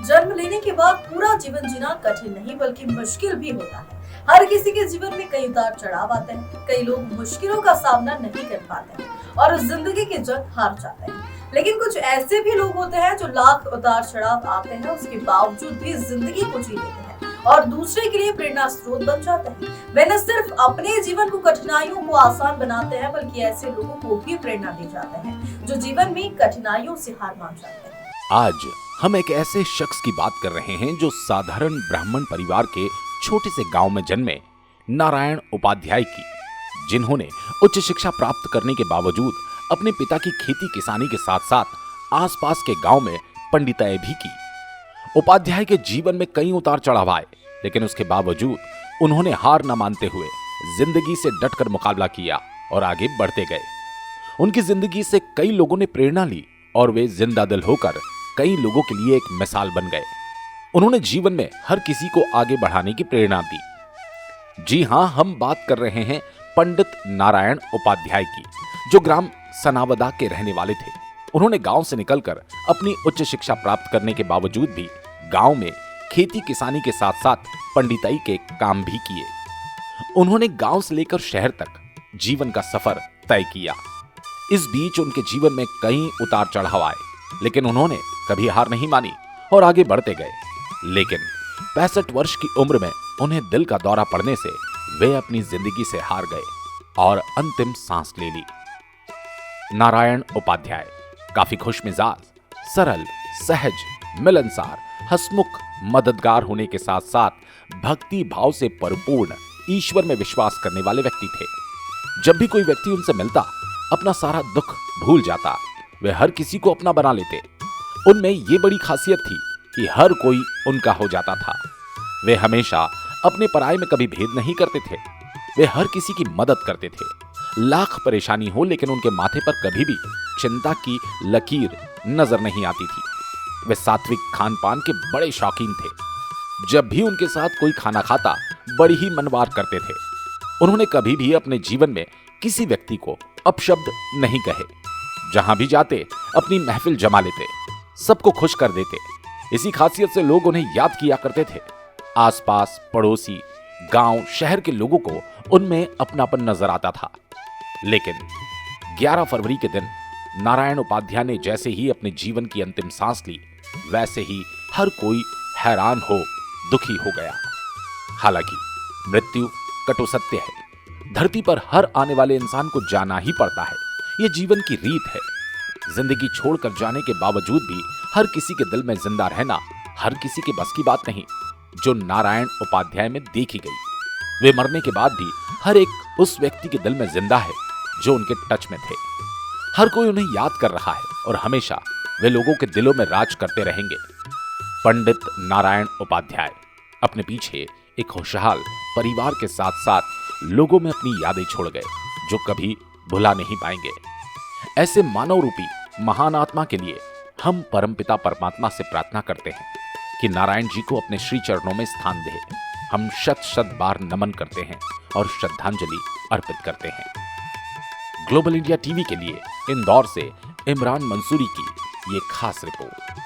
जन्म लेने के बाद पूरा जीवन जीना कठिन नहीं बल्कि मुश्किल भी होता है। हर किसी के जीवन में कई उतार चढ़ाव आते हैं। कई लोग मुश्किलों का सामना नहीं कर पाते हैं और जिंदगी की जंग हार जाते हैं। लेकिन कुछ ऐसे भी लोग होते हैं जो लाख उतार चढ़ाव आते हैं उसके बावजूद भी जिंदगी को जी लेते हैं और दूसरे के लिए प्रेरणा स्रोत बन जाते हैं। वे न सिर्फ अपने जीवन को कठिनाइयों को आसान बनाते हैं बल्कि ऐसे लोगों को भी प्रेरणा दे जाते हैं जो जीवन में कठिनाइयों से हार मान जाते हैं। आज हम एक ऐसे शख्स की बात कर रहे हैं जो साधारण ब्राह्मण परिवार के छोटे से गांव में जन्मे नारायण उपाध्याय की, जिन्होंने उच्च शिक्षा प्राप्त करने के बावजूद अपने पिता की खेती किसानी के साथ साथ आसपास के गांव में पंडिताई भी की। उपाध्याय के जीवन में कई उतार चढ़ाव आए, लेकिन उसके बावजूद उन्होंने हार न मानते हुए जिंदगी से डटकर मुकाबला किया और आगे बढ़ते गए। उनकी जिंदगी से कई लोगों ने प्रेरणा ली और वे जिंदा दिल होकर कई लोगों के लिए एक मिसाल बन गए। उन्होंने जीवन में हर किसी को आगे बढ़ाने की प्रेरणा दी। जी हां, हम बात कर रहे हैं पंडित नारायण उपाध्याय की, जो ग्राम सनावदा के रहने वाले थे। उन्होंने गांव से निकलकर अपनी उच्च शिक्षा प्राप्त करने के बावजूद भी गांव में खेती किसानी के साथ साथ पंडिताई के काम भी किए। उन्होंने गांव से लेकर शहर तक जीवन का सफर तय किया। इस बीच उनके जीवन में कई उतार चढ़ाव आए, लेकिन उन्होंने कभी हार नहीं मानी और आगे बढ़ते गए। लेकिन 65 वर्ष की उम्र में उन्हें दिल का दौरा पड़ने से वे अपनी जिंदगी से हार गए और अंतिम सांस ले ली। नारायण उपाध्याय काफी खुशमिजाज, सरल, सहज, मिलनसार, हंसमुख, मददगार होने के साथ साथ भक्ति भाव से परिपूर्ण, ईश्वर में विश्वास करने वाले व्यक्ति थे। जब भी कोई व्यक्ति उनसे मिलता, अपना सारा दुख भूल जाता। वे हर किसी को अपना बना लेते। उनमें ये बड़ी खासियत थी कि हर कोई उनका हो जाता था। वे हमेशा अपने पराये में कभी भेद नहीं करते थे। वे हर किसी की मदद करते थे। लाख परेशानी हो, लेकिन उनके माथे पर कभी भी चिंता की लकीर नजर नहीं आती थी। वे सात्विक खान पान के बड़े शौकीन थे। जब भी उनके साथ कोई खाना खाता, बड़ी ही मनवार करते थे। उन्होंने कभी भी अपने जीवन में किसी व्यक्ति को अपशब्द नहीं कहे। जहां भी जाते अपनी महफिल जमा लेते, सबको खुश कर देते। इसी खासियत से लोग उन्हें याद किया करते थे। आसपास, पड़ोसी, गांव, शहर के लोगों को उनमें अपनापन नजर आता था। लेकिन 11 फरवरी के दिन नारायण उपाध्याय ने जैसे ही अपने जीवन की अंतिम सांस ली, वैसे ही हर कोई हैरान हो, दुखी हो गया। हालांकि मृत्यु कटु सत्य है। धरती पर हर आने वाले इंसान को जाना ही पड़ता है। यह जीवन की रीत है। जिंदगी छोड़कर जाने के बावजूद भी हर किसी के दिल में जिंदा रहना हर किसी के बस की बात नहीं, जो नारायण उपाध्याय में देखी गई। वे मरने के बाद भी हर एक उस व्यक्ति के दिल में जिंदा है जो उनके टच में थे। हर कोई उन्हें याद कर रहा है और हमेशा वे लोगों के दिलों में राज करते रहेंगे। पंडित नारायण उपाध्याय अपने पीछे एक खुशहाल परिवार के साथ साथ लोगों में अपनी यादें छोड़ गए, जो कभी भुला नहीं पाएंगे। ऐसे मानव रूपी महान आत्मा के लिए हम परमपिता परमात्मा से प्रार्थना करते हैं कि नारायण जी को अपने श्री चरणों में स्थान दे। हम शत शत बार नमन करते हैं और श्रद्धांजलि अर्पित करते हैं। ग्लोबल इंडिया टीवी के लिए इंदौर से इमरान मंसूरी की ये खास रिपोर्ट।